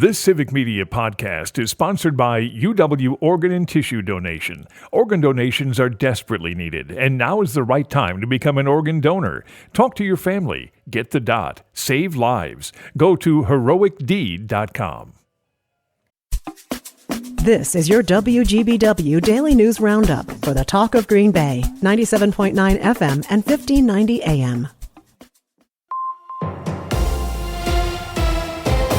This Civic Media podcast is sponsored by UW Organ and Tissue Donation. Organ donations are desperately needed, and now is the right time to become an organ donor. Talk to your family. Get the dot. Save lives. Go to heroicdeed.com. This is your WGBW Daily News Roundup for the Talk of Green Bay, 97.9 FM and 1590 AM.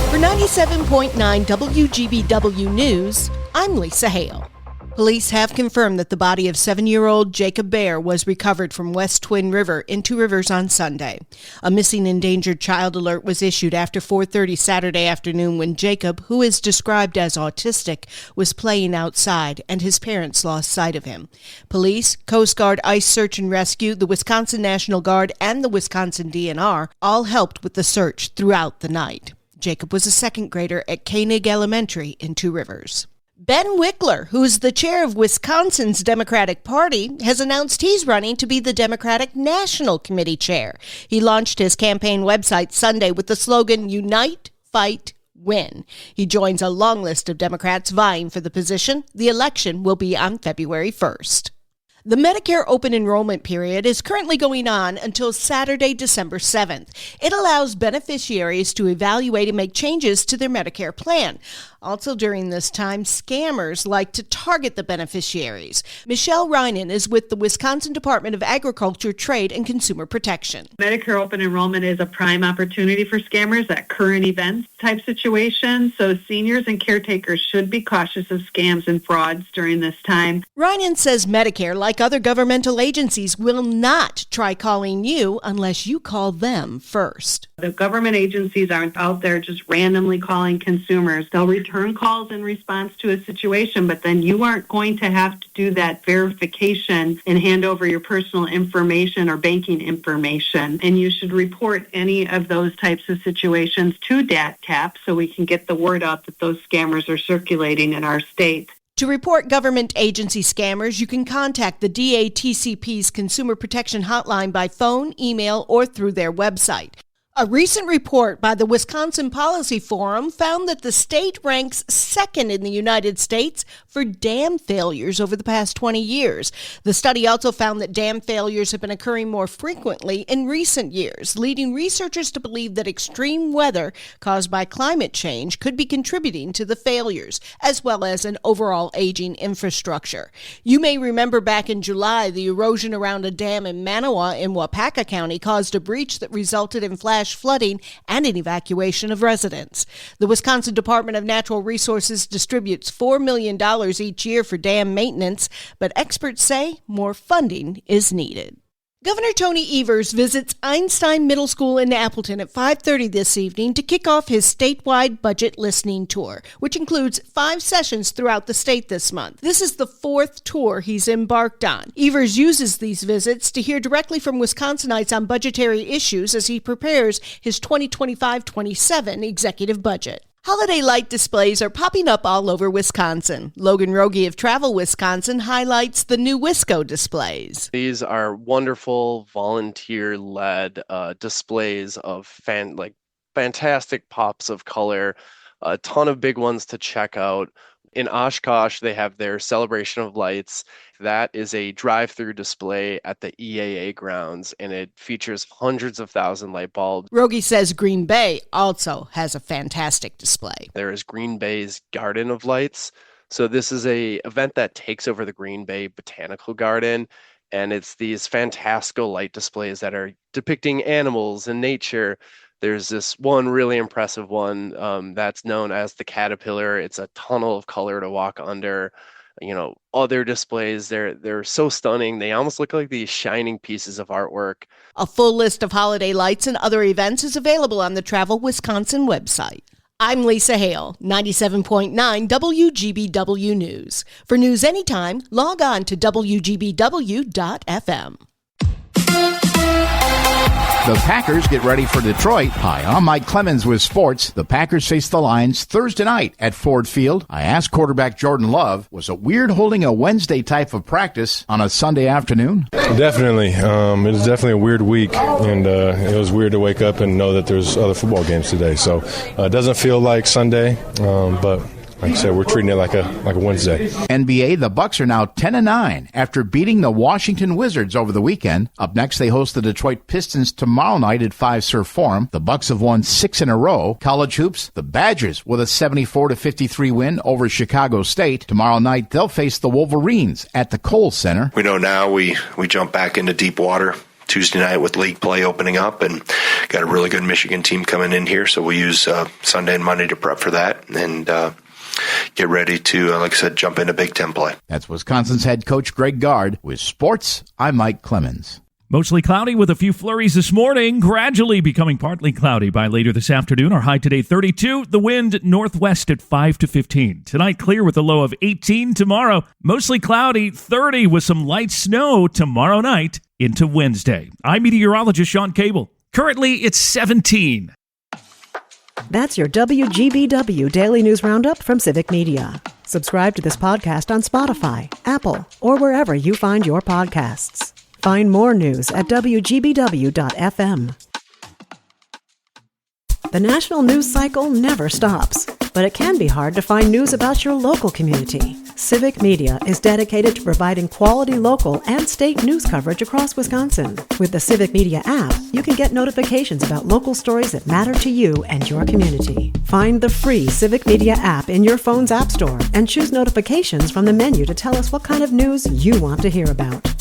For 97.9 WGBW News, I'm Lisa Hale. Police have confirmed that the body of 7-year-old Jacob Bear was recovered from West Twin River in Two Rivers on Sunday. A missing endangered child alert was issued after 4:30 Saturday afternoon when Jacob, who is described as autistic, was playing outside and his parents lost sight of him. Police, Coast Guard Ice Search and Rescue, the Wisconsin National Guard, and the Wisconsin DNR all helped with the search throughout the night. Jacob was a second grader at Koenig Elementary in Two Rivers. Ben Wickler, who is the chair of Wisconsin's Democratic Party, has announced he's running to be the Democratic National Committee chair. He launched his campaign website Sunday with the slogan, Unite, Fight, Win. He joins a long list of Democrats vying for the position. The election will be on February 1st. The Medicare open enrollment period is currently going on until Saturday, December 7th. It allows beneficiaries to evaluate and make changes to their Medicare plan. Also during this time, scammers like to target the beneficiaries. Michelle Reinen is with the Wisconsin Department of Agriculture, Trade, and Consumer Protection. Medicare open enrollment is a prime opportunity for scammers at current events type situations, so seniors and caretakers should be cautious of scams and frauds during this time. Reinen says Medicare, like other governmental agencies, will not try calling you unless you call them first. The government agencies aren't out there just randomly calling consumers. They'll return calls in response to a situation, but then you aren't going to have to do that verification and hand over your personal information or banking information. And you should report any of those types of situations to DATCAP so we can get the word out that those scammers are circulating in our state. To report government agency scammers, you can contact the DATCP's Consumer Protection Hotline by phone, email, or through their website. A recent report by the Wisconsin Policy Forum found that the state ranks second in the United States for dam failures over the past 20 years. The study also found that dam failures have been occurring more frequently in recent years, leading researchers to believe that extreme weather caused by climate change could be contributing to the failures, as well as an overall aging infrastructure. You may remember back in July, the erosion around a dam in Manawa in Wapaka County caused a breach that resulted in flash flooding and an evacuation of residents. The Wisconsin Department of Natural Resources distributes $4 million each year for dam maintenance, but experts say more funding is needed. Governor Tony Evers visits Einstein Middle School in Appleton at 5:30 this evening to kick off his statewide budget listening tour, which includes 5 sessions throughout the state this month. This is the 4th tour he's embarked on. Evers uses these visits to hear directly from Wisconsinites on budgetary issues as he prepares his 2025-27 executive budget. Holiday light displays are popping up all over Wisconsin. Logan Rogie of Travel Wisconsin highlights the new Wisco displays. These are wonderful volunteer-led displays of fantastic pops of color, a ton of big ones to check out. In Oshkosh, they have their Celebration of Lights. That is a drive-through display at the EAA grounds, and it features hundreds of thousand light bulbs. Rogie says Green Bay also has a fantastic display. There is Green Bay's Garden of Lights. So this is an event that takes over the Green Bay Botanical Garden, and it's these fantastical light displays that are depicting animals and nature. There's this one really impressive one that's known as the Caterpillar. It's a tunnel of color to walk under. Other displays, they're so stunning. They almost look like these shining pieces of artwork. A full list of holiday lights and other events is available on the Travel Wisconsin website. I'm Lisa Hale, 97.9 WGBW News. For news anytime, log on to WGBW.fm. The Packers get ready for Detroit. Hi, I'm Mike Clemens with sports. The Packers face the Lions Thursday night at Ford Field. I asked quarterback Jordan Love, was it weird holding a Wednesday type of practice on a Sunday afternoon? Definitely. It was definitely a weird week, and it was weird to wake up and know that there's other football games today. So it doesn't feel like Sunday, but like I said, we're treating it like a Wednesday. NBA, the Bucks are now 10-9 after beating the Washington Wizards over the weekend. Up next, they host the Detroit Pistons tomorrow night at Fiserv Forum. The Bucks have won 6 in a row. College hoops, the Badgers with a 74-53 win over Chicago State. Tomorrow night, they'll face the Wolverines at the Kohl Center. We know now we jump back into deep water Tuesday night with league play opening up, and got a really good Michigan team coming in here. So we'll use Sunday and Monday to prep for that, and get ready to, like I said, jump into Big Ten play. That's Wisconsin's head coach Greg Gard. With sports, I'm Mike Clemens. Mostly cloudy with a few flurries this morning, gradually becoming partly cloudy by later this afternoon. Our high today 32, the wind northwest at 5 to 15. Tonight clear with a low of 18 tomorrow. Mostly cloudy, 30 with some light snow tomorrow night into Wednesday. I'm meteorologist Sean Cable. Currently it's 17. That's your WGBW Daily News Roundup from Civic Media. Subscribe to this podcast on Spotify, Apple, or wherever you find your podcasts. Find more news at WGBW.FM. The national news cycle never stops, but it can be hard to find news about your local community. Civic Media is dedicated to providing quality local and state news coverage across Wisconsin. With the Civic Media app, you can get notifications about local stories that matter to you and your community. Find the free Civic Media app in your phone's app store and choose notifications from the menu to tell us what kind of news you want to hear about.